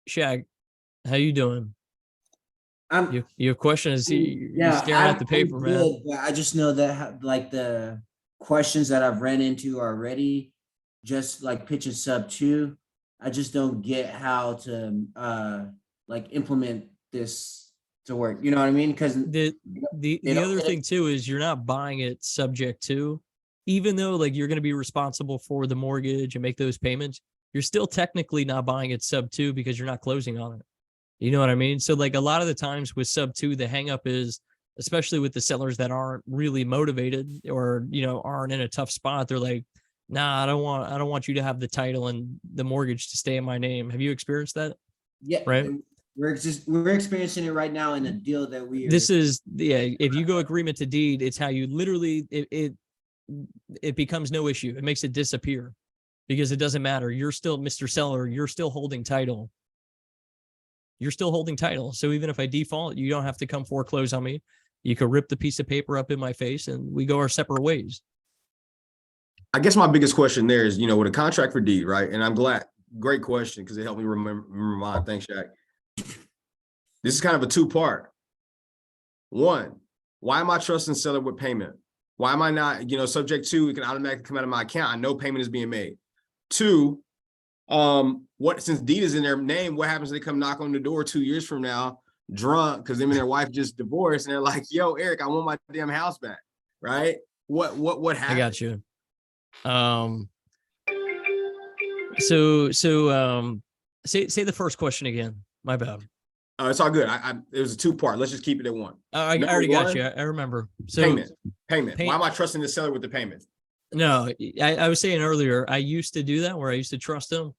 Shaq, how you doing? I'm Your question is you're yeah, staring at the I'm paper, man. good, but I just know that like the questions that I've ran into already, just like pitching sub two, I just don't get how to like implement this to work. You know what I mean? Because The they the don't other get it. thing too is you're not buying it subject to, even though like you're going to be responsible for the mortgage and make those payments, you're still technically not buying it sub two because you're not closing on it. You know what I mean? So like a lot of the times with sub two, the hang up is, especially with the sellers that aren't really motivated or, aren't in a tough spot. They're like, nah, I don't want you to have the title and the mortgage to stay in my name. Have you experienced that? Yeah, Right. we're experiencing it right now in a deal that we are. This is, yeah, if you go agreement to deed, it's how you literally, it becomes no issue. It makes it disappear because it doesn't matter. You're still Mr. Seller. You're still holding title. You're still holding title. So even if I default, you don't have to come foreclose on me. You could rip the piece of paper up in my face and we go our separate ways. I guess my biggest question there is, with a contract for deed, right? And I'm glad, great question, because it helped me remember mine. Thanks, Shaq. This is kind of a two-part. One, why am I trusting seller with payment? Why am I not, subject to, it can automatically come out of my account. I know payment is being made. Two, since deed is in their name, what happens if they come knock on the door 2 years from now, drunk, because them and their wife just divorced, and they're like, yo, Eric, I want my damn house back, right? What happened? I got you. So say the first question again. My bad. It's all good. It was a two-part. Let's just keep it at one. I already got you. I remember. So Payment. Why am I trusting the seller with the payment? No, I was saying earlier, I used to do that where I used to trust them.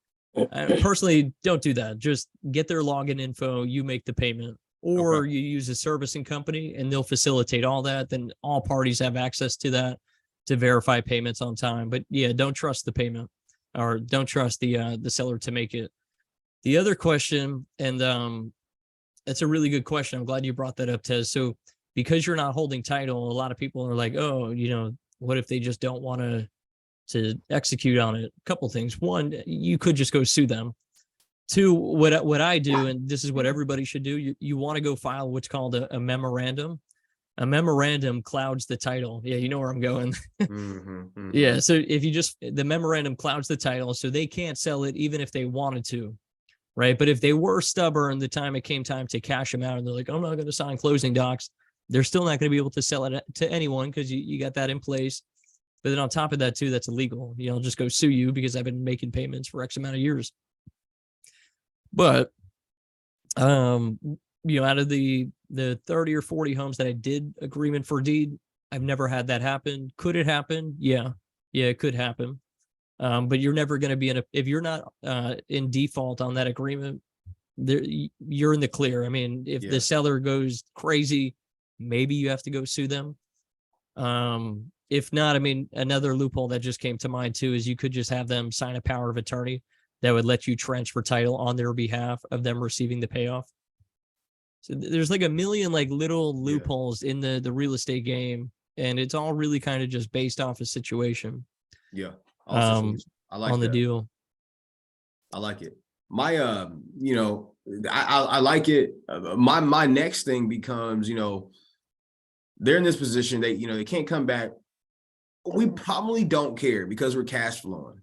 I personally don't do that. Just get their login info, you make the payment, or you use a servicing company and they'll facilitate all that. Then all parties have access to that to verify payments on time. But yeah, don't trust the payment or don't trust the seller to make it. The other question, and that's a really good question. I'm glad you brought that up, Tez. So because you're not holding title, a lot of people are like, oh, what if they just don't want to execute on it? A couple things. One, you could just go sue them. Two, what I do, and this is what everybody should do, you want to go file what's called a memorandum. A memorandum clouds the title. Yeah, you know where I'm going. Yeah, so if the memorandum clouds the title, so they can't sell it even if they wanted to, right? But if they were stubborn the time it came time to cash them out and they're like, I'm not going to sign closing docs, they're still not going to be able to sell it to anyone because you got that in place. But then on top of that too, that's illegal. I'll just go sue you because I've been making payments for X amount of years. But, out of the 30 or 40 homes that I did agreement for deed, I've never had that happen. Could it happen? Yeah, it could happen. But you're never going to be if you're not in default on that agreement, you're in the clear. I mean, if the seller goes crazy, maybe you have to go sue them. If not, I mean, another loophole that just came to mind too is you could just have them sign a power of attorney that would let you transfer title on their behalf of them receiving the payoff. So there's like a million like little loopholes in the real estate game, and it's all really kind of just based off a situation. Yeah. I like on the deal. I like it. My I like it. My next thing becomes, they're in this position, they can't come back. We probably don't care because we're cash flowing.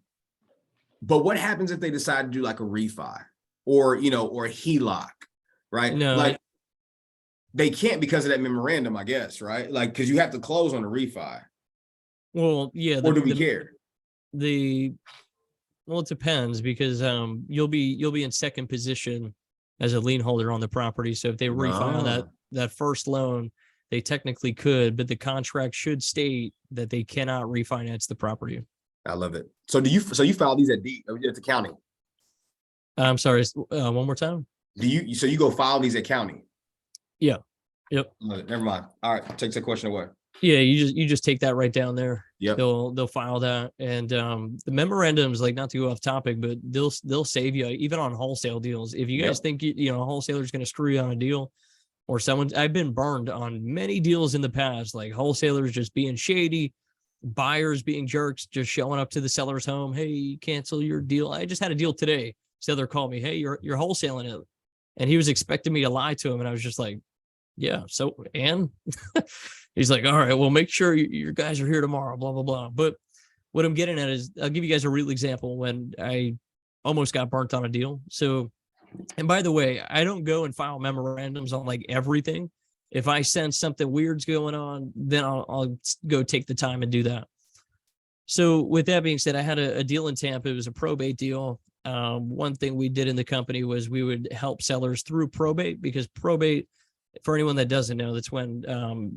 But what happens if they decide to do like a refi or a HELOC, right? No, like they can't because of that memorandum, I guess, right? Like, because you have to close on a refi. Well, yeah. Or do we care? Well, it depends because you'll be in second position as a lien holder on the property. So if they refi on that first loan, they technically could, but the contract should state that they cannot refinance the property. I love it. So you file these at the county? I'm sorry, one more time. So you go file these at county? Yeah. Yep. Never mind. All right, take that question away. Yeah, you just take that right down there. Yeah. They'll file that, and the memorandums, like, not to go off topic, but they'll save you even on wholesale deals. If you guys think a wholesaler's going to screw you on a deal, or I've been burned on many deals in the past, like wholesalers just being shady, buyers being jerks, just showing up to the seller's home. Hey, cancel your deal. I just had a deal today. seller called me, hey, you're wholesaling it. And he was expecting me to lie to him. And I was just like, yeah. So, and he's like, all right, well, make sure your guys are here tomorrow, blah, blah, blah. But what I'm getting at is I'll give you guys a real example when I almost got burnt on a deal. So, and by the way, I don't go and file memorandums on like everything. If I sense something weird's going on, then I'll go take the time and do that. So with that being said, I had a deal in Tampa. It was a probate deal. One thing we did in the company was we would help sellers through probate, because probate, for anyone that doesn't know, that's when,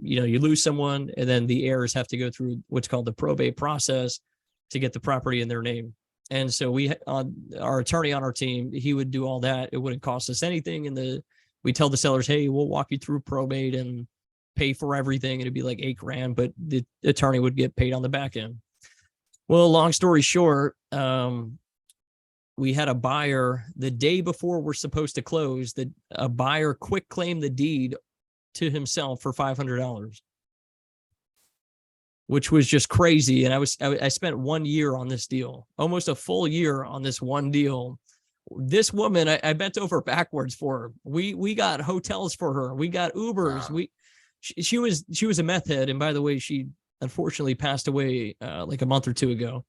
you lose someone and then the heirs have to go through what's called the probate process to get the property in their name. And so our attorney on our team, he would do all that. It wouldn't cost us anything. And we tell the sellers, hey, we'll walk you through probate and pay for everything. It'd be like $8,000, but the attorney would get paid on the back end. Well, long story short, we had a buyer the day before we're supposed to close, that a buyer quick claimed the deed to himself for $500, which was just crazy. And I spent 1 year on this deal, almost a full year on this one deal. This woman, I bent over backwards for her. We got hotels for her. We got Ubers. Wow. She was a meth head. And by the way, she unfortunately passed away like a month or two ago.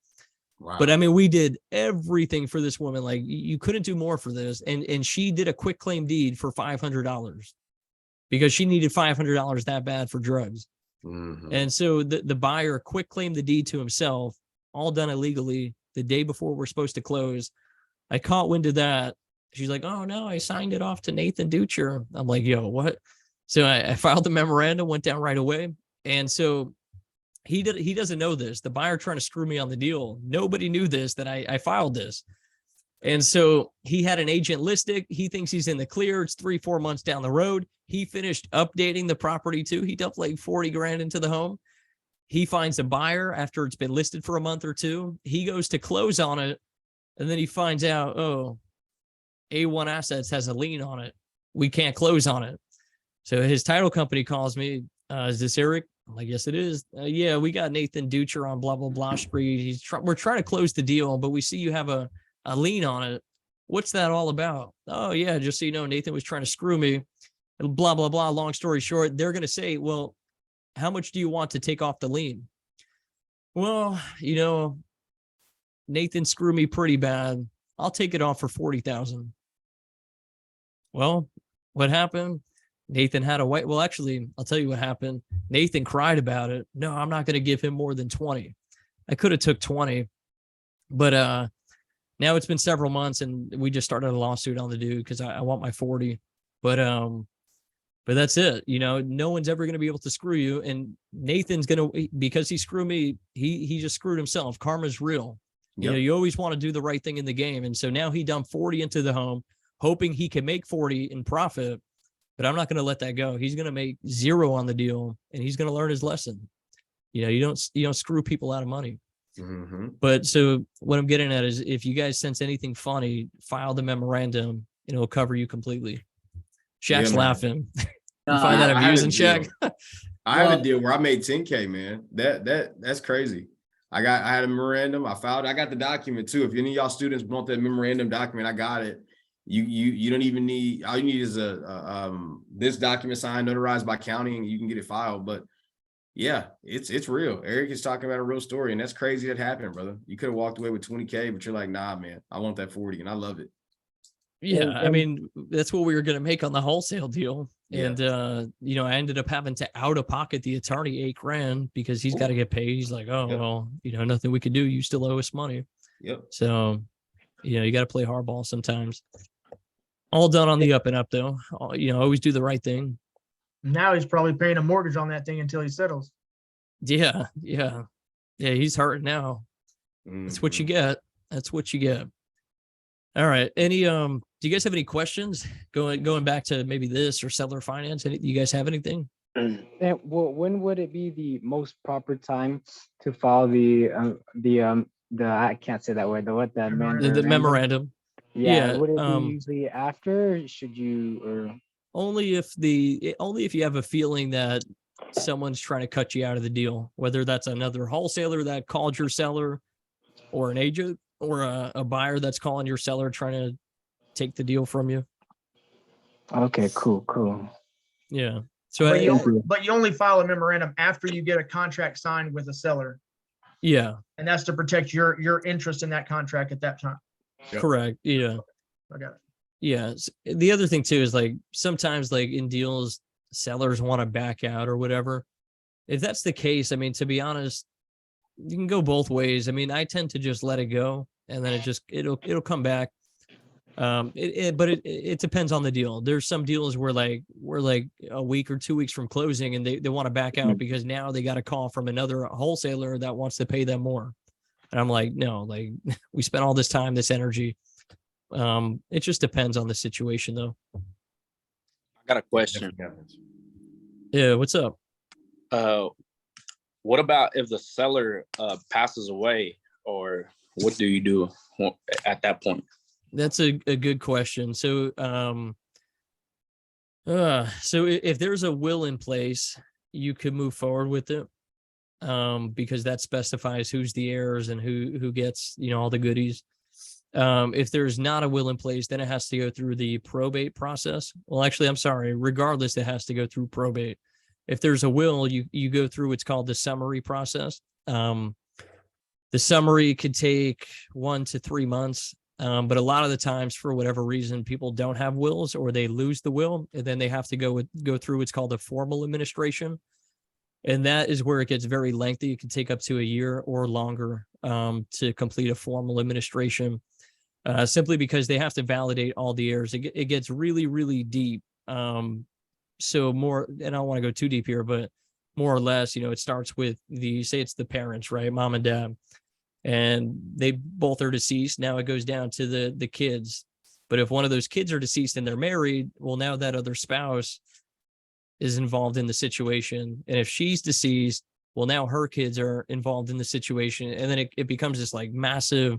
Wow. But I mean, we did everything for this woman. Like, you couldn't do more for this. And she did a quick claim deed for $500 because she needed $500 that bad for drugs. Mhm. And so the buyer quick claimed the deed to himself, all done illegally, the day before we're supposed to close. I caught wind of that. She's like, oh no, I signed it off to Nathan Ducher. I'm like, yo, what? So I filed the memorandum, went down right away. And so he doesn't know this. The buyer trying to screw me on the deal. Nobody knew this, that I filed this. And so he had an agent listed. He thinks he's in the clear. It's 3-4 months down the road. He finished updating the property too. He dumped like 40 grand into the home. He finds a buyer after it's been listed for a month or two. He goes to close on it. And then he finds out, oh, A1 Assets has a lien on it. We can't close on it. So his title company calls me. Is this Eric? I'm like, yes, it is. Yeah, we got Nathan Ducher on blah, blah, blah street. We're trying to close the deal, but we see you have a lien on it. What's that all about? Oh, yeah, just so you know, Nathan was trying to screw me. Blah, blah, blah. Long story short, they're going to say, well, how much do you want to take off the lien? Well, Nathan screwed me pretty bad. I'll take it off for 40,000. Well, what happened? Nathan had well, actually, I'll tell you what happened. Nathan cried about it. No, I'm not going to give him more than 20. I could have took 20, but now it's been several months and we just started a lawsuit on the dude because I want my 40. But that's it. No one's ever going to be able to screw you. And Nathan's going to, because he screwed me, he just screwed himself. Karma's real. Yep. You always want to do the right thing in the game. And so now he dumped 40 into the home, hoping he can make 40 in profit. But I'm not going to let that go. He's going to make 0 on the deal, and he's going to learn his lesson. You don't screw people out of money. Mm-hmm. But so what I'm getting at is, if you guys sense anything funny, file the memorandum, and it'll cover you completely. Shaq's laughing. You find that amusing, Shaq? I have a deal where I made 10K, man. That's crazy. I had a memorandum. I filed. I got the document too. If any of y'all students want that memorandum document, I got it. You don't even need. All you need is this document signed, notarized by county, and you can get it filed. But yeah, it's real. Eric is talking about a real story, and that's crazy that happened, brother. You could have walked away with 20K, but you're like, nah, man, I want that 40, and I love it. Yeah, I mean, that's what we were going to make on the wholesale deal. Yeah. And, I ended up having to out of pocket the attorney $8,000 because he's got to get paid. He's like, oh, well, nothing we could do. You still owe us money. Yep. So, you got to play hardball sometimes. All done on the up and up, though. Always do the right thing. Now he's probably paying a mortgage on that thing until he settles. Yeah. He's hurting now. That's what you get. That's what you get. All right. Do you guys have any questions going back to maybe this or seller finance? You guys have anything? Well, when would it be the most proper time to file the I can't say that word, The memorandum. Yeah. Would it be usually after? Should you, or only if you have a feeling that someone's trying to cut you out of the deal, whether that's another wholesaler that called your seller or an agent. or a buyer that's calling your seller trying to take the deal from you. Okay, cool. Yeah. So But Thank you. you only file a memorandum after you get a contract signed with a seller. yeah, And that's to protect your interest in that contract at that time. Yep. correct. Yeah. I got it. Yeah. The other thing too is like sometimes like in deals, sellers want to back out or whatever. If that's the case, I mean, to be honest, you can go both ways. I mean, I tend to just let it go and then it'll come back. But it depends on the deal. There's some deals where like we're like a week or 2 weeks from closing and they want to back out because now they got a call from another wholesaler that wants to pay them more. And I'm like, no, like we spent all this time, this energy. It just depends on the situation though. I got a question. Definitely happens. Yeah, what's up? What about if the seller passes away, or what do you do at that point? That's a good question. So if there's a will in place, you could move forward with it. Because that specifies who's the heirs and who gets, all the goodies. If there's not a will in place, then it has to go through the probate process. Well, actually, I'm sorry. Regardless, it has to go through probate. If there's a will, you go through what's called the summary process. The summary could take 1 to 3 months. But a lot of the times, for whatever reason, people don't have wills or they lose the will, and then they have to go through what's called a formal administration. And that is where it gets very lengthy. It can take up to a year or longer to complete a formal administration, simply because they have to validate all the heirs. It gets really, really deep. So more, and I don't want to go too deep here, but more or less, it starts with say it's the parents, right? Mom and dad, and they both are deceased. Now it goes down to the kids. But if one of those kids are deceased and they're married, well, now that other spouse is involved in the situation. And if she's deceased, well, now her kids are involved in the situation. And then it becomes this like massive,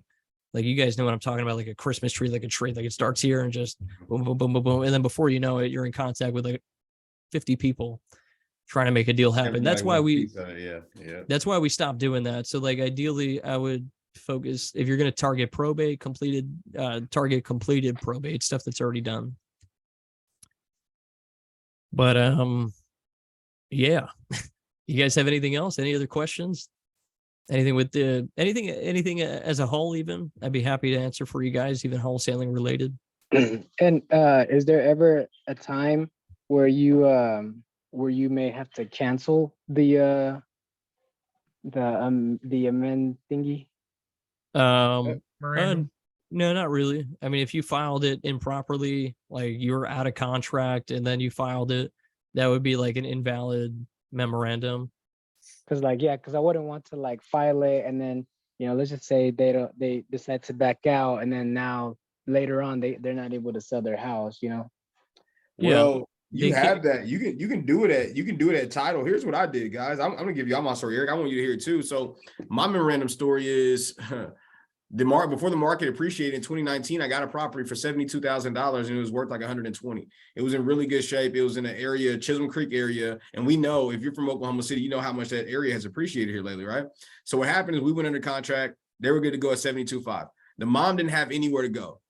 like, you guys know what I'm talking about, like a Christmas tree, like a tree, like it starts here and just boom, boom, boom, boom, boom. And then before you know it, you're in contact with like 50 people trying to make a deal happen. That's why that's why we stopped doing that. So like, ideally I would focus, if you're going to target completed probate stuff that's already done. But yeah. You guys have anything else? Any other questions? Anything with anything as a whole, even? I'd be happy to answer for you guys, even wholesaling related. And is there ever a time where you may have to cancel the amend thingy? Miranda. No, not really. I mean, if you filed it improperly, like you were out of contract and then you filed it, that would be like an invalid memorandum. Because I wouldn't want to like file it and then, let's just say they decide to back out and then now later on they're not able to sell their house, Yeah. Well, you They have that. You can do it at title. Here's what I did, guys. I'm gonna give y'all my story, Eric. I want you to hear it too. So my memorandum story is before the market appreciated in 2019, I got a property for $72,000 and it was worth like 120. It was in really good shape. It was in an area, Chisholm Creek area. And we know, if you're from Oklahoma City, you know how much that area has appreciated here lately, right? So what happened is we went under contract. They were good to go at 72.5. The mom didn't have anywhere to go.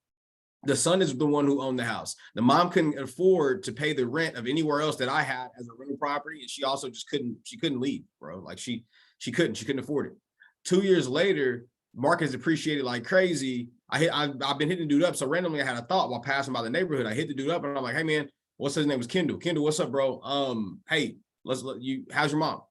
The son is the one who owned the house. The mom couldn't afford to pay the rent of anywhere else that I had as a rental property. And she also just couldn't leave, bro. Like she couldn't afford it. 2 years later, market's appreciated like crazy. I've been hitting the dude up. So randomly I had a thought while passing by the neighborhood. I hit the dude up and I'm like, hey man, what's his name? Was Kendall. Kendall, what's up, bro? Hey, how's your mom?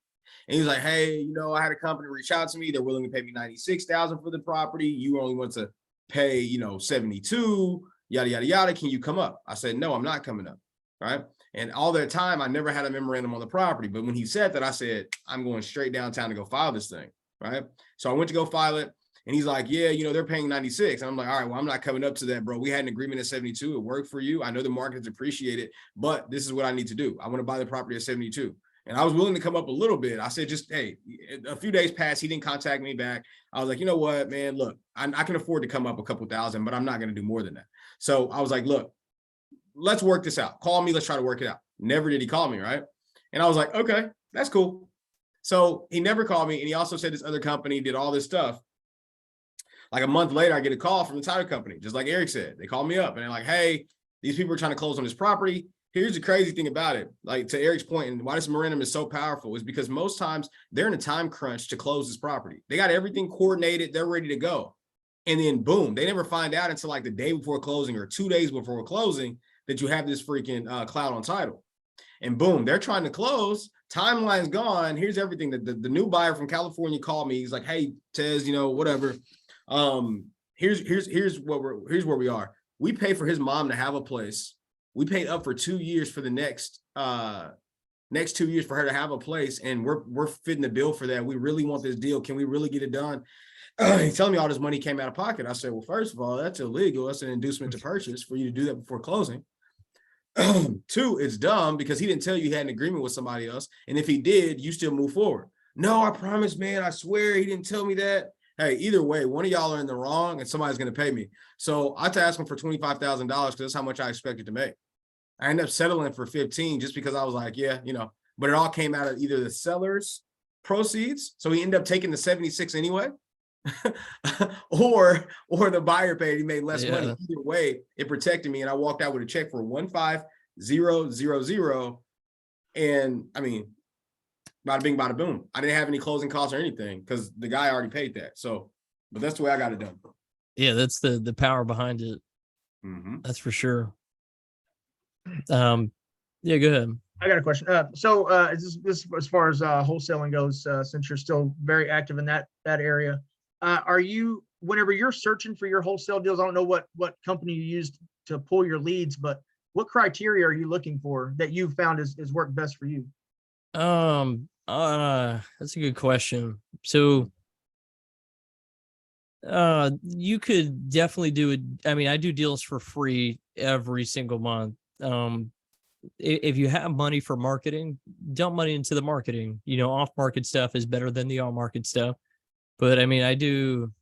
And he's like, hey, I had a company reach out to me. They're willing to pay me $96,000 for the property. You only want to pay, 72, yada, yada, yada. Can you come up? I said, no, I'm not coming up. Right. And all that time, I never had a memorandum on the property. But when he said that, I said, I'm going straight downtown to go file this thing. Right. So I went to go file it. And he's like, yeah, they're paying 96. And I'm like, all right, well, I'm not coming up to that, bro. We had an agreement at 72. It worked for you. I know the market's appreciated, but this is what I need to do. I want to buy the property at 72. And I was willing to come up a little bit. I said, just, hey, a few days passed. He didn't contact me back. I was like, you know what, man, look, I can afford to come up a couple thousand, but I'm not going to do more than that. So I was like, look, let's work this out. Call me. Let's try to work it out. Never did he call me, right? And I was like, okay, that's cool. So he never called me. And he also said this other company did all this stuff. Like a month later, I get a call from the title company, just like Eric said. They call me up and they're like, hey, these people are trying to close on this property. Here's the crazy thing about it. Like to Eric's point, and why this memorandum is so powerful is because most times they're in a time crunch to close this property. They got everything coordinated. They're ready to go. And then boom, they never find out until like the day before closing or 2 days before closing that you have this freaking cloud on title. And boom, they're trying to close. Timeline's gone. Here's everything. The new buyer from California called me. He's like, hey, Tez, whatever. Here's where we are. We pay for his mom to have a place. We paid up for 2 years for the next 2 years for her to have a place, and we're fitting the bill for that. We really want this deal. Can we really get it done? He's telling me all this money came out of pocket. I said, well, first of all, that's illegal. That's an inducement to purchase for you to do that before closing. 2, it's dumb because he didn't tell you he had an agreement with somebody else. And if he did, you still move forward. No, I promise, man. I swear he didn't tell me that. Hey, either way, one of y'all are in the wrong and somebody's going to pay me. So I had to ask him for $25,000 because that's how much I expected to make. I ended up settling for 15 just because I was like, yeah, but it all came out of either the seller's proceeds. So he ended up taking the 76 anyway, or the buyer paid, he made less money. Either way, it protected me. And I walked out with a check for 15,000. And I mean, bada bing, bada boom. I didn't have any closing costs or anything because the guy already paid that. So, but that's the way I got it done. Yeah, that's the power behind it. Mm-hmm. That's for sure. Yeah, go ahead. I got a question. So is this as far as wholesaling goes, since you're still very active in that area, are you, whenever you're searching for your wholesale deals, I don't know what company you used to pull your leads, but what criteria are you looking for that you found is worked best for you? That's a good question. So you could definitely do it. I mean, I do deals for free every single month. If you have money for marketing, dump money into the marketing. Off market stuff is better than the on market stuff. But I mean, I do,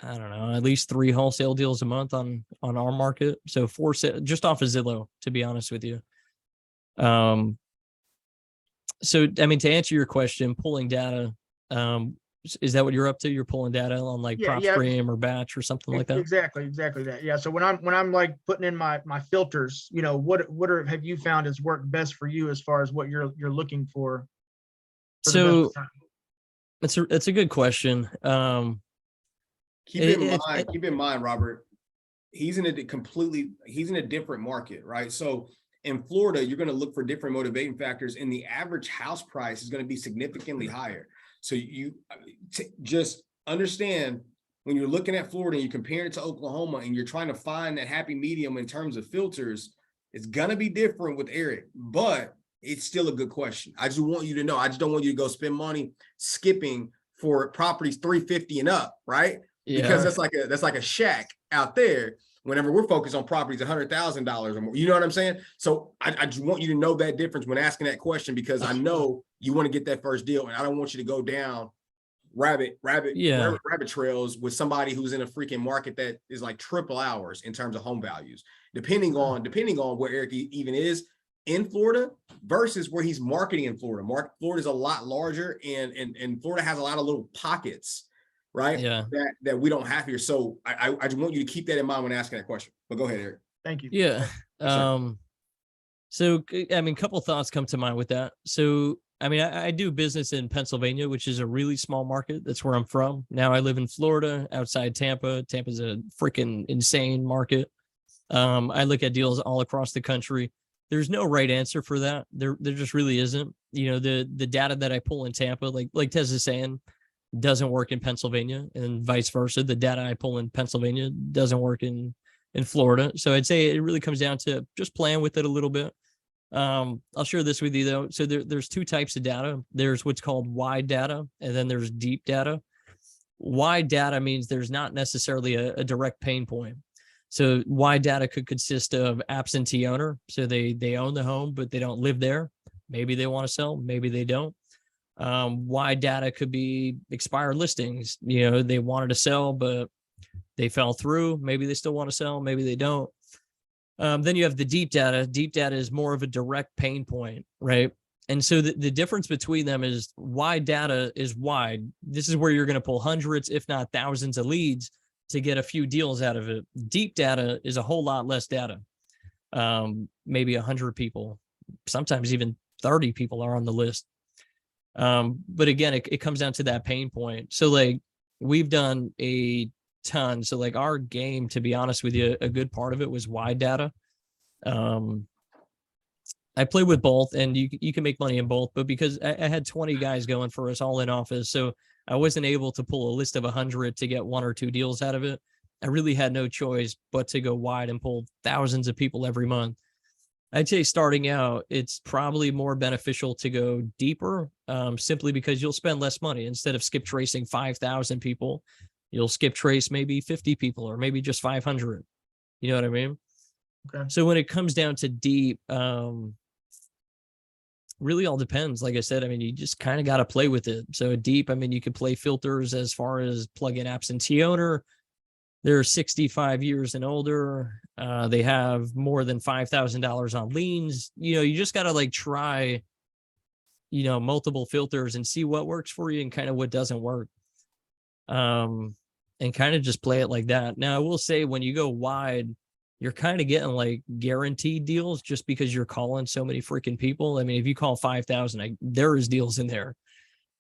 I don't know, at least 3 wholesale deals a month on our market. So 4 just off of Zillow, to be honest with you. So I mean, to answer your question, pulling data, is that what you're up to? You're pulling data on like PropStream or Batch or something like that? Exactly that. Yeah. So when I'm like putting in my filters, what have you found has worked best for you as far as what you're looking for? So it's a good question. Keep in mind, Robert, he's in a different market, right? So in Florida, you're going to look for different motivating factors, and the average house price is going to be significantly higher. So you just understand when you're looking at Florida and you compare it to Oklahoma and you're trying to find that happy medium in terms of filters, it's going to be different with Eric, but it's still a good question. I just want you to know, I just don't want you to go spend money skipping for properties 350 and up, right? Yeah. Because that's like a shack out there. Whenever we're focused on properties, $100,000 or more, you know what I'm saying? So I just want you to know that difference when asking that question, because I know you want to get that first deal, and I don't want you to go down rabbit trails with somebody who's in a freaking market that is like triple ours in terms of home values, depending on where Eric even is in Florida versus where he's marketing in Florida. Florida's a lot larger, and Florida has a lot of little pockets, right? Yeah. That we don't have here. So I just want you to keep that in mind when asking that question. But go ahead, Eric. Thank you. Yeah. So I mean, a couple of thoughts come to mind with that. So I mean, I do business in Pennsylvania, which is a really small market. That's where I'm from. Now I live in Florida, outside Tampa. Tampa's a freaking insane market. I look at deals all across the country. There's no right answer for that. There just really isn't. The data that I pull in Tampa, like Tez is saying, doesn't work in Pennsylvania, and vice versa. The data I pull in Pennsylvania doesn't work in Florida. So I'd say it really comes down to just playing with it a little bit. I'll share this with you though. So there's 2 types of data. There's what's called wide data, and then there's deep data. Wide data means there's not necessarily a direct pain point. So wide data could consist of absentee owner. So they own the home, but they don't live there. Maybe they want to sell, maybe they don't. Wide data could be expired listings. They wanted to sell, but they fell through. Maybe they still want to sell, maybe they don't. Then you have the deep data. Deep data is more of a direct pain point, right? And so the difference between them is wide data is wide. This is where you're going to pull hundreds, if not thousands of leads to get a few deals out of it. Deep data is a whole lot less data. Maybe 100 people, sometimes even 30 people are on the list. But again, it comes down to that pain point. So like we've done a ton. So like our game, to be honest with you, a good part of it was wide data. I play with both, and you can make money in both, but because I had 20 guys going for us all in office, so I wasn't able to pull a list of 100 to get 1 or 2 deals out of it. I really had no choice but to go wide and pull thousands of people every month. I'd say starting out, it's probably more beneficial to go deeper, simply because you'll spend less money. Instead of skip tracing 5,000 people, you'll skip trace maybe 50 people or maybe just 500. You know what I mean? Okay. So when it comes down to deep, really all depends. Like I said, I mean, you just kind of got to play with it. So deep, I mean, you could play filters as far as plug in absentee owner. They're 65 years and older. They have more than $5,000 on liens. You know, you just got to like try, you know, multiple filters and see what works for you and kind of what doesn't work. And kind of just play it like that. Now, I will say when you go wide, you're kind of getting like guaranteed deals just because you're calling so many freaking people. I mean, if you call 5,000, there is deals in there,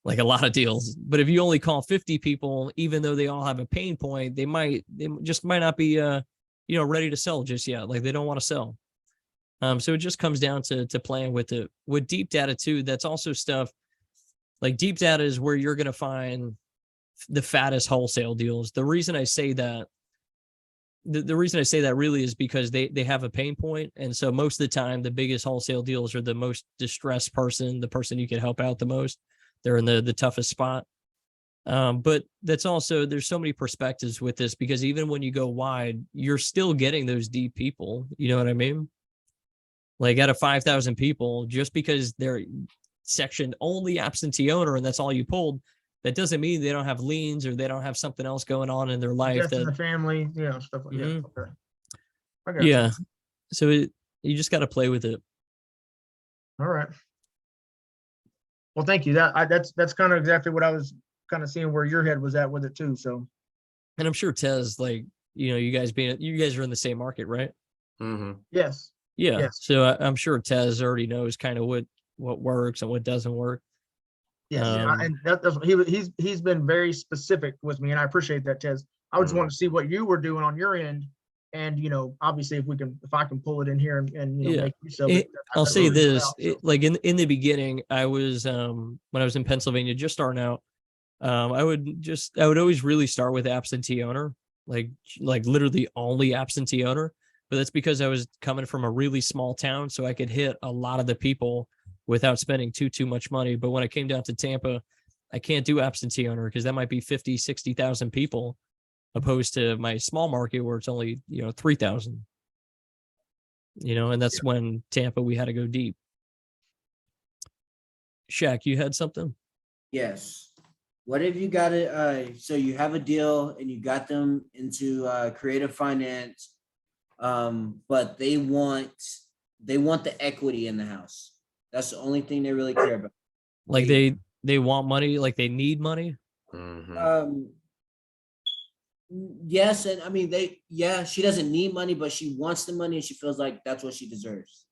like a lot of deals. But if you only call 50 people, even though they all have a pain point, they just might not be, you know, ready to sell just yet. Like they don't want to sell. So it just comes down to playing with it. With deep data too, that's also stuff like deep data is where you're going to find the fattest wholesale deals. The reason I say that, the reason I say that really is because they have a pain point. And so most of the time, the biggest wholesale deals are the most distressed person, the person you can help out the most. They're in the toughest spot. But that's also, there's so many perspectives with this, because even when you go wide, you're still getting those deep people. You know what I mean? Like out of 5,000 people, just because they're sectioned only absentee owner and that's all you pulled, that doesn't mean they don't have liens or they don't have something else going on in their life. Death in the family, you know, stuff like Mhm. that. Okay. I got you. Yeah. So you just got to play with it. All right. Well, thank you. That's kind of exactly what I was kind of seeing where your head was at with it too. So, And I'm sure Tez, like, you know, you guys are in the same market, right? Mm-hmm. yes. Yeah. Yes. So I'm sure Tez already knows kind of what works and what doesn't work. Yes, Um, and that's he's been very specific with me, and I appreciate that, Tez. I just want to see what you were doing on your end, and you know, obviously, if I can pull it in here and you know Yeah. make use of it. I'll I'd say really help this, out, so. like in the beginning, I was when I was in Pennsylvania just starting out, I would always really start with absentee owner, like literally only absentee owner. But that's because I was coming from a really small town, so I could hit a lot of the people without spending too much money. But when I came down to Tampa, I can't do absentee owner because that might be 50, 60,000 people, opposed to my small market where it's only, you know, 3,000. You know, and that's when Tampa, we had to go deep. Shaq, you had something? Yes. What if you got it? So you have a deal and you got them into creative finance, but they want the equity in the house. That's the only thing they really care about. Like they want money, like they need money. Mm-hmm. Yes, and I mean she doesn't need money, but she wants the money and she feels like that's what she deserves.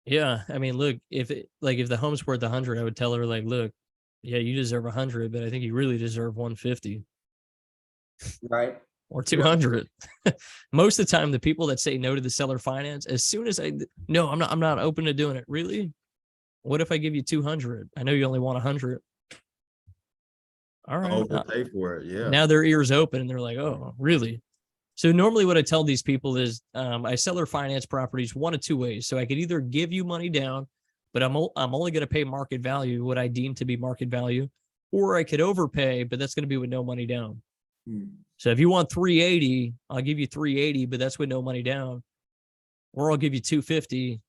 Yeah, I mean, look, if the home's worth 100, I would tell her like, look, yeah, you deserve 100, but I think you really deserve 150 Right. or 200. Most of the time, the people that say no to the seller finance, as soon as no, I'm not open to doing it. Really? What if I give you 200? I know you only want 100. All right. Overpay for it. Yeah. Now their ears open and they're like, oh, really? So normally what I tell these people is I seller finance properties one of two ways. So I could either give you money down, but I'm only going to pay market value, what I deem to be market value, or I could overpay, but that's going to be with no money down. So if you want 380, I'll give you 380, but that's with no money down. Or I'll give you 250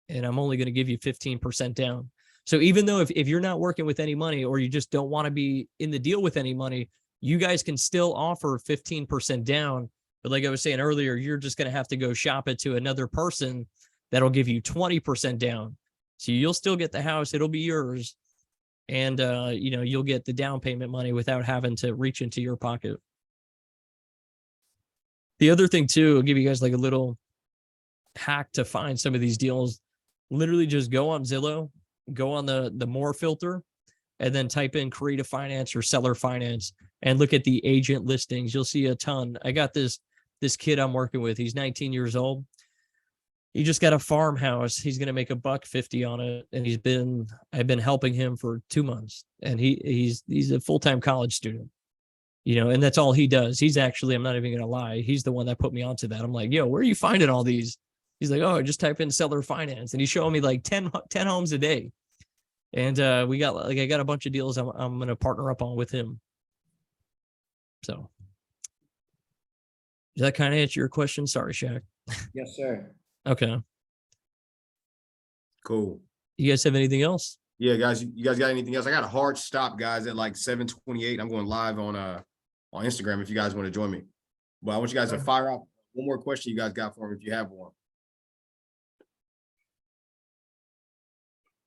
and I'm only going to give you 15% down. So even though if you're not working with any money or you just don't want to be in the deal with any money, you guys can still offer 15% down. But like I was saying earlier, you're just going to have to go shop it to another person that'll give you 20% down. So you'll still get the house. It'll be yours. And, you know, you'll get the down payment money without having to reach into your pocket. The other thing too, I'll give you guys like a little hack to find some of these deals. Literally just go on Zillow, go on the more filter, and then type in creative finance or seller finance and look at the agent listings. You'll see a ton. I got this kid I'm working with. He's 19 years old. He just got a farmhouse. He's going to make $150 on it. And I've been helping him for 2 months, and he's a full-time college student, you know, and that's all he does. He's actually, I'm not even going to lie, he's the one that put me onto that. I'm like, yo, where are you finding all these? He's like, oh, just type in seller finance. And he's showing me like 10 homes a day. And I got a bunch of deals I'm going to partner up on with him. So does that kind of answer your question? Sorry, Shaq. Yes, sir. Okay. Cool. You guys have anything else? Yeah, guys, you guys got anything else? I got a hard stop, guys, at like 7:28. I'm going live on Instagram if you guys want to join me. But I want you guys to fire off one more question you guys got for me if you have one.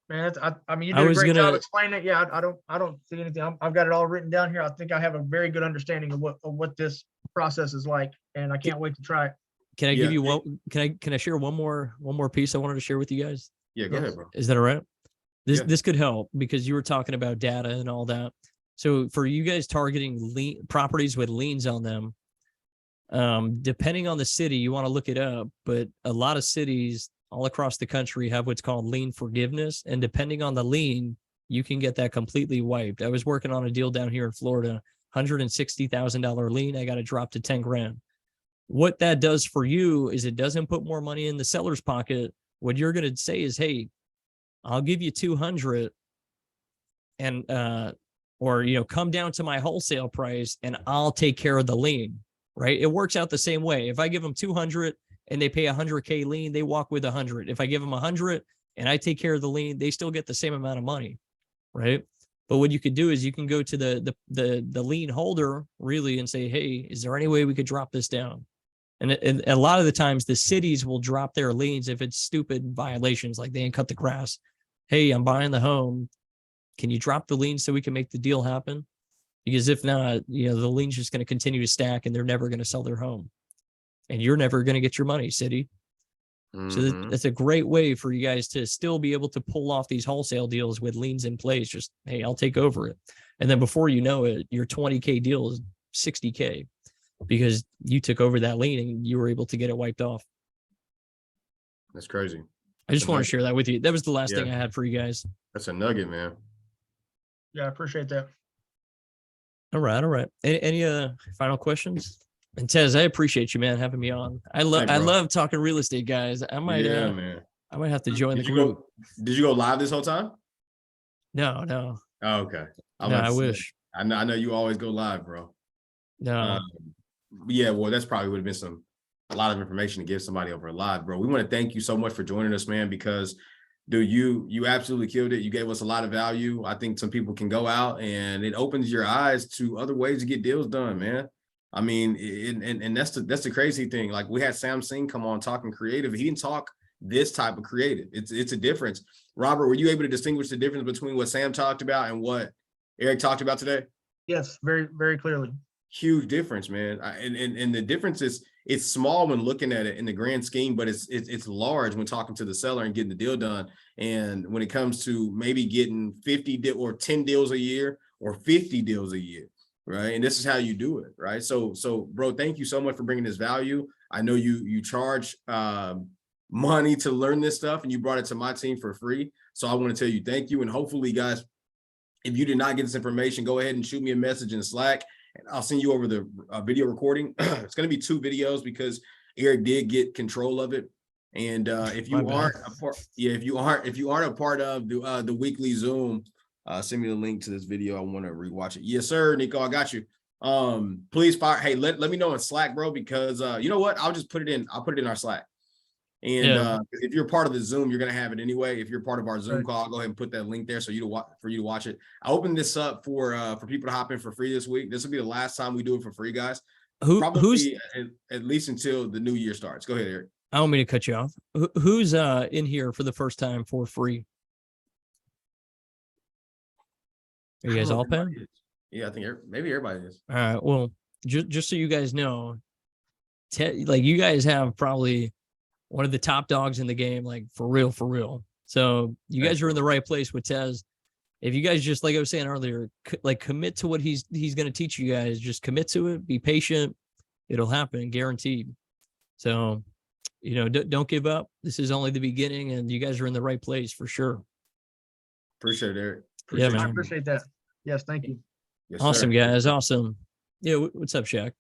Man, I mean, you did a great job explaining it. Yeah, I don't see anything. I've got it all written down here. I think I have a very good understanding of what this process is like, and I can't wait to try it. Can I give you one? Can I share one more piece I wanted to share with you guys? Yeah, go ahead, bro. Is that all right? This could help because you were talking about data and all that. So for you guys targeting properties with liens on them, depending on the city, you want to look it up. But a lot of cities all across the country have what's called lien forgiveness, and depending on the lien, you can get that completely wiped. I was working on a deal down here in Florida, $160,000 lien. I got it dropped to 10 grand. What that does for you is it doesn't put more money in the seller's pocket. What you're going to say is, hey, I'll give you 200 and, or, you know, come down to my wholesale price and I'll take care of the lien, right? It works out the same way. If I give them 200 and they pay $100K lien, they walk with 100. If I give them 100 and I take care of the lien, they still get the same amount of money, right? But what you could do is you can go to the lien holder really and say, hey, is there any way we could drop this down? And a lot of the times the cities will drop their liens if it's stupid violations, like they ain't cut the grass. Hey, I'm buying the home. Can you drop the lien so we can make the deal happen? Because if not, you know, the lien's just going to continue to stack and they're never going to sell their home. And you're never going to get your money, city. So that's a great way for you guys to still be able to pull off these wholesale deals with liens in place. Just, hey, I'll take over it. And then before you know it, your 20K deal is 60K because you took over that lien and you were able to get it wiped off. That's crazy. I just want to share that with you. That was the last thing I had for you guys. That's a nugget, man. Yeah, I appreciate that. All right. Any final questions? And Tez, I appreciate you, man, having me on. I love talking real estate, guys. I might have to join the group. Did you go live this whole time? No. Oh, okay. I wish. I know you always go live, bro. No. Yeah, well, that's probably would have been a lot of information to give somebody over live, bro. We want to thank you so much for joining us, man, because dude, you absolutely killed it. You gave us a lot of value. I think some people can go out and it opens your eyes to other ways to get deals done, man. I mean, and that's the crazy thing. Like we had Sam Singh come on talking creative. He didn't talk this type of creative. It's a difference. Robert, were you able to distinguish the difference between what Sam talked about and what Eric talked about today? Yes, very, very clearly. Huge difference, man. And the difference is it's small when looking at it in the grand scheme, but it's large when talking to the seller and getting the deal done. And when it comes to maybe getting 50 or 10 deals a year or 50 deals a year, right? And this is how you do it, right? So bro, thank you so much for bringing this value. I know you charge money to learn this stuff and you brought it to my team for free. So I want to tell you thank you. And hopefully, guys, if you did not get this information, go ahead and shoot me a message in Slack. And I'll send you over the video recording. It's going to be 2 videos because Eric did get control of it. And if you aren't a part of the weekly Zoom, send me the link to this video. I want to rewatch it. Yes, sir, Nico, I got you. Please fire. Hey, let me know in Slack, bro, because you know what? I'll just put it in. I'll put it in our Slack. And if you're part of the Zoom, you're going to have it anyway. If you're part of our Zoom call, I'll go ahead and put that link there for you to watch it. I opened this up for people to hop in for free this week. This will be the last time we do it for free, guys. Who's at least until the new year starts. Go ahead, Eric. I don't mean to cut you off. Who's in here for the first time for free? Are you guys all paying? Yeah, I think maybe everybody is. All right. Well, just so you guys know, like you guys have probably one of the top dogs in the game, like for real, for real. So you guys are in the right place with Tez. If you guys just, like I was saying earlier, like commit to what he's going to teach you guys, just commit to it, be patient. It'll happen, guaranteed. So, don't give up. This is only the beginning and you guys are in the right place for sure. Appreciate it, Eric. Yeah, Appreciate I man. appreciate that. Yes, thank you. Yes, Awesome, sir. guys. Awesome. Yeah. What's up, Shaq?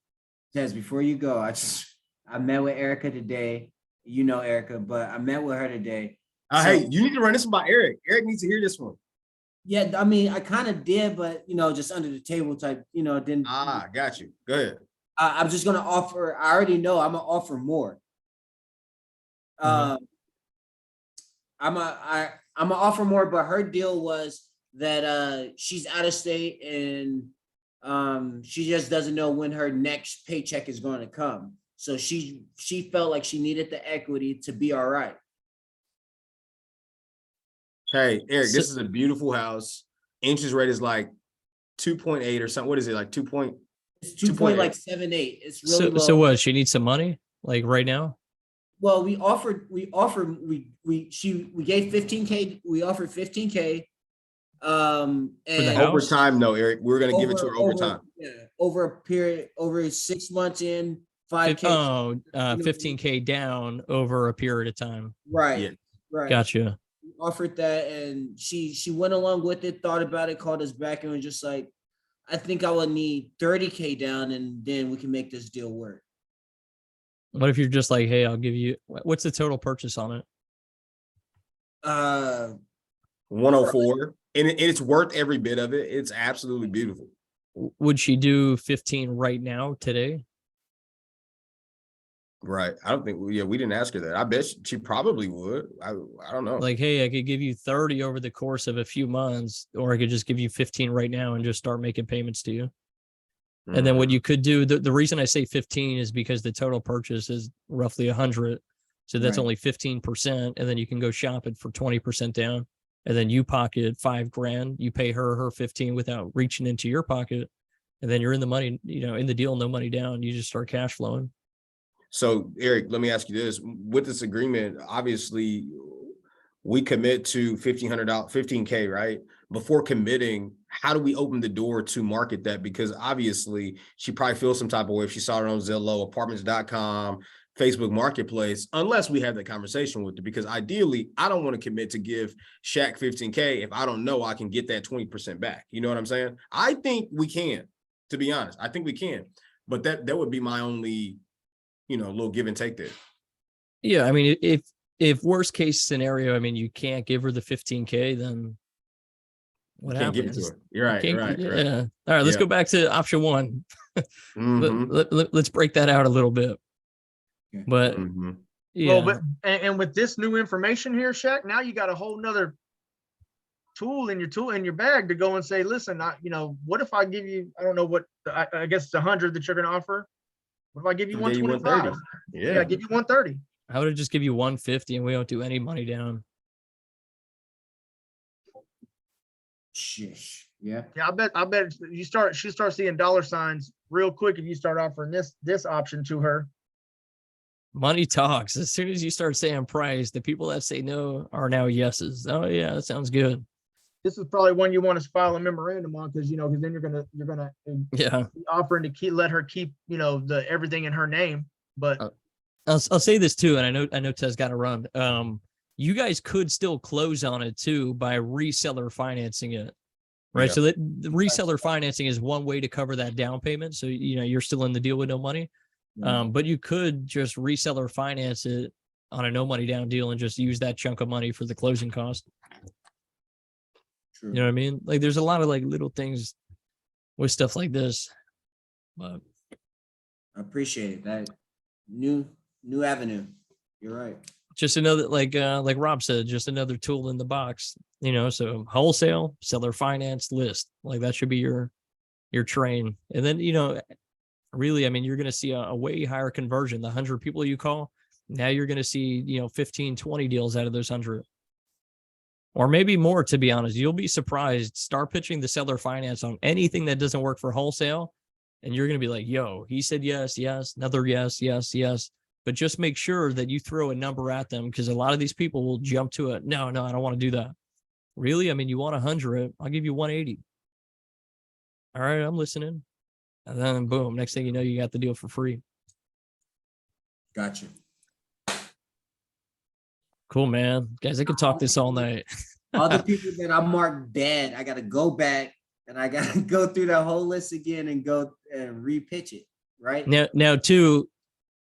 Tez, before you go, I met with Erica today. You know Erica, but I met with her today. Hey, you need to run this by Eric. Eric needs to hear this one. Yeah, I mean, I kind of did, but just under the table type, didn't. Got you. Go ahead. I'm just gonna offer. I already know I'm gonna offer more. Mhm. I'm gonna offer more, but her deal was that she's out of state and she just doesn't know when her next paycheck is going to come. So she felt like she needed the equity to be all right. Hey, Eric, So- this is a beautiful house. Interest rate is like 2.8 or something. What is it? Like 2 point? It's 2.78. It's really So, low. so what? She needs some money like right now? Well, we gave 15K. We offered 15K. the And house? Overtime, no, Eric. We're gonna give it to her overtime. Over a period, over 6 months in, 5K. 15K down over a period of time. Right. Yeah. Right. Gotcha. We offered that and she went along with it, thought about it, called us back and was just like, I think I would need 30K down and then we can make this deal work. What if you're just like, hey, I'll give you, what's the total purchase on it? 104. And it's worth every bit of it. It's absolutely beautiful. Would she do 15 right now today? Right. I don't think, we didn't ask her that. I bet she probably would. I don't know. Like, hey, I could give you 30 over the course of a few months, or I could just give you 15 right now and just start making payments to you. And then what you could do, the reason I say 15 is because the total purchase is roughly 100. So that's Right. only 15%. And then you can go shop it for 20% down. And then you pocket $5,000. You pay her 15 without reaching into your pocket. And then you're in the money, in the deal, no money down. You just start cash flowing. So, Eric, let me ask you this. With this agreement, obviously, we commit to $15K, right? Before committing, how do we open the door to market that? Because obviously, she probably feels some type of way if she saw it on Zillow, apartments.com, Facebook Marketplace, unless we have that conversation with her. Because ideally, I don't want to commit to give Shaq 15K if I don't know I can get that 20% back. You know what I'm saying? I think we can, to be honest. I think we can. But that would be my only little give and take there. Yeah. I mean, if worst case scenario, I mean, you can't give her the 15K, then what Can't give it happens? to her. You're right. Can't- Right. Yeah. All right. Let's Yeah. go back to option one. Mhm, Let's break that out a little bit. Okay. But mhm. yeah, Well, but and with this new information here, Shaq, now you got a whole nother tool in your bag to go and say, listen, what if I give you, I don't know what, I guess it's 100 that you're going to offer. What if I give you Give you 125? 130. Yeah, give you 130. I would just give you 150 and we don't do any money down. Shish. Yeah. Yeah, I bet she starts seeing dollar signs real quick if you start offering this option to her. Money talks. As soon as you start saying price, the people that say no are now yeses. Oh yeah, that sounds good. This is probably one you want to file a memorandum on because then you're gonna Yeah. be offering to let her keep the everything in her name. But I'll say this too, and I know Tez got to run. You guys could still close on it too by reseller financing it, right? Yeah. So that the reseller financing is one way to cover that down payment. So you're still in the deal with no money, but you could just reseller finance it on a no money down deal and just use that chunk of money for the closing cost. True. You know what I mean? Like there's a lot of like little things with stuff like this, but I appreciate it. That new avenue. You're right. just another like Rob said, just another tool in the box, so wholesale, seller finance, list, like that should be your train. And then, really, I mean, you're going to see a way higher conversion. The 100 people you call, now you're going to see, 15, 20 deals out of those 100. or maybe more, to be honest. You'll be surprised. Start pitching the seller finance on anything that doesn't work for wholesale. And you're going to be like, yo, he said yes, yes, another yes, yes, yes. But just make sure that you throw a number at them, because a lot of these people will jump to it. No, I don't want to do that. Really? I mean, you want 100, I'll give you 180. All right, I'm listening. And then boom, next thing you know, you got the deal for free. Gotcha. Cool, man. Guys, I could talk this all night. All the people that I marked dead, I got to go back and I got to go through that whole list again and go and repitch it. Right Now too,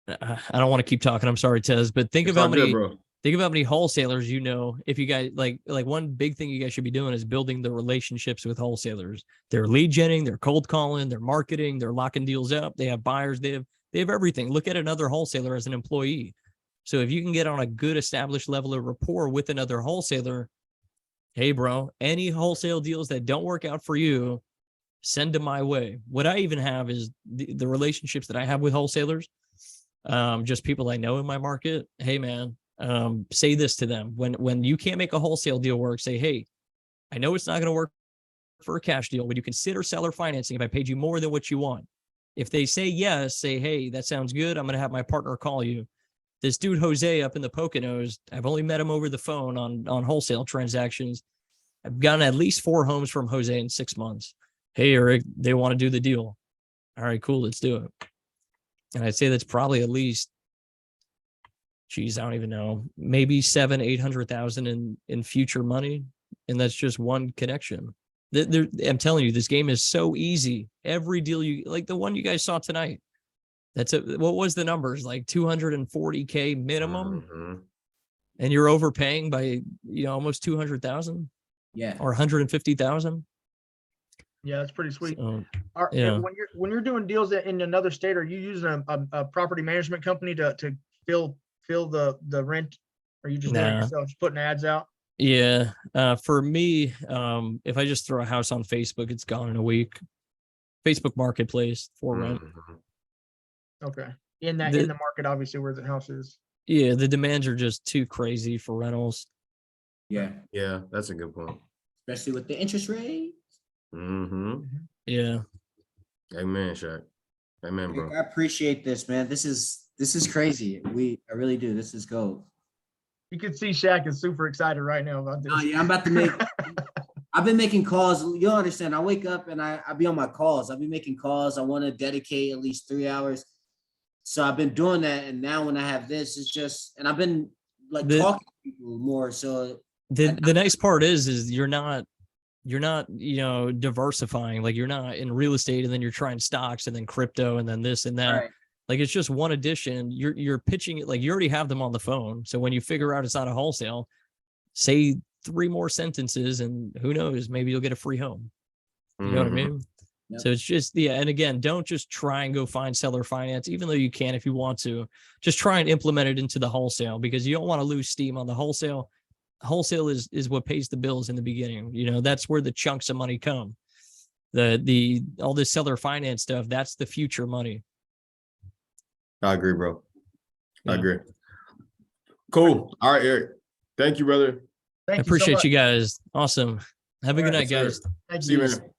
I don't want to keep talking. I'm sorry, Tez, but think of how many wholesalers, you know, if you guys like one big thing you guys should be doing is building the relationships with wholesalers. They're lead genning, they're cold calling, they're marketing, they're locking deals up. They have buyers, they have everything. Look at another wholesaler as an employee. So if you can get on a good established level of rapport with another wholesaler, hey bro, any wholesale deals that don't work out for you, send them my way. What I even have is the relationships that I have with wholesalers. Just people I know in my market. Hey man, say this to them. When you can't make a wholesale deal work, say, hey, I know it's not going to work for a cash deal. Would you consider seller financing if I paid you more than what you want? If they say yes, say, hey, that sounds good. I'm going to have my partner call you. This dude, Jose, up in the Poconos, I've only met him over the phone on wholesale transactions. I've gotten at least 4 homes from Jose in 6 months. Hey, Eric, they want to do the deal. All right, cool. Let's do it. And I'd say that's probably at least, geez, I don't even know, maybe 700,000-800,000 in future money. And that's just one connection. I'm telling you, this game is so easy. Every deal like the one you guys saw tonight, what was the numbers? Like 240K minimum. Mm-hmm. And you're overpaying by, almost 200,000. Yeah. Or 150,000. Yeah, that's pretty sweet. Yeah. When you're doing deals in another state, are you using a property management company to fill the rent? Or are you just doing it yourself, just putting ads out? Yeah. For me, if I just throw a house on Facebook, it's gone in a week. Facebook Marketplace for rent. Okay. In the market, obviously, where the house is. Yeah, the demands are just too crazy for rentals. Yeah. Yeah, that's a good point. Especially with the interest rate. Mm-hmm. Yeah. Amen, Shaq. Amen, bro. I appreciate this, man. This is crazy. I really do. This is gold. You can see Shaq is super excited right now about this. Oh yeah, I'm about to I've been making calls. You'll understand. I wake up and I be on my calls. I'll be making calls. I want to dedicate at least 3 hours. So I've been doing that. And now when I have this, it's just, and I've been like talking to people more. So the nice part is you're not, diversifying. Like you're not in real estate and then you're trying stocks and then crypto and then this and that. Right. Like it's just one addition. You're pitching it, like you already have them on the phone. So when you figure out it's not a wholesale, say 3 more sentences and who knows, maybe you'll get a free home. You know what I mean? Yep. So it's just, and again, don't just try and go find seller finance, even though you can if you want to. Just try and implement it into the wholesale, because you don't want to lose steam on the wholesale. Wholesale is what pays the bills in the beginning. That's where the chunks of money come. All this seller finance stuff, that's the future money. I agree, bro. Yeah. I agree. Cool. All right, Eric. Thank you, brother. I appreciate you guys. Awesome. Have a good night, guys. Thank See you, you. man.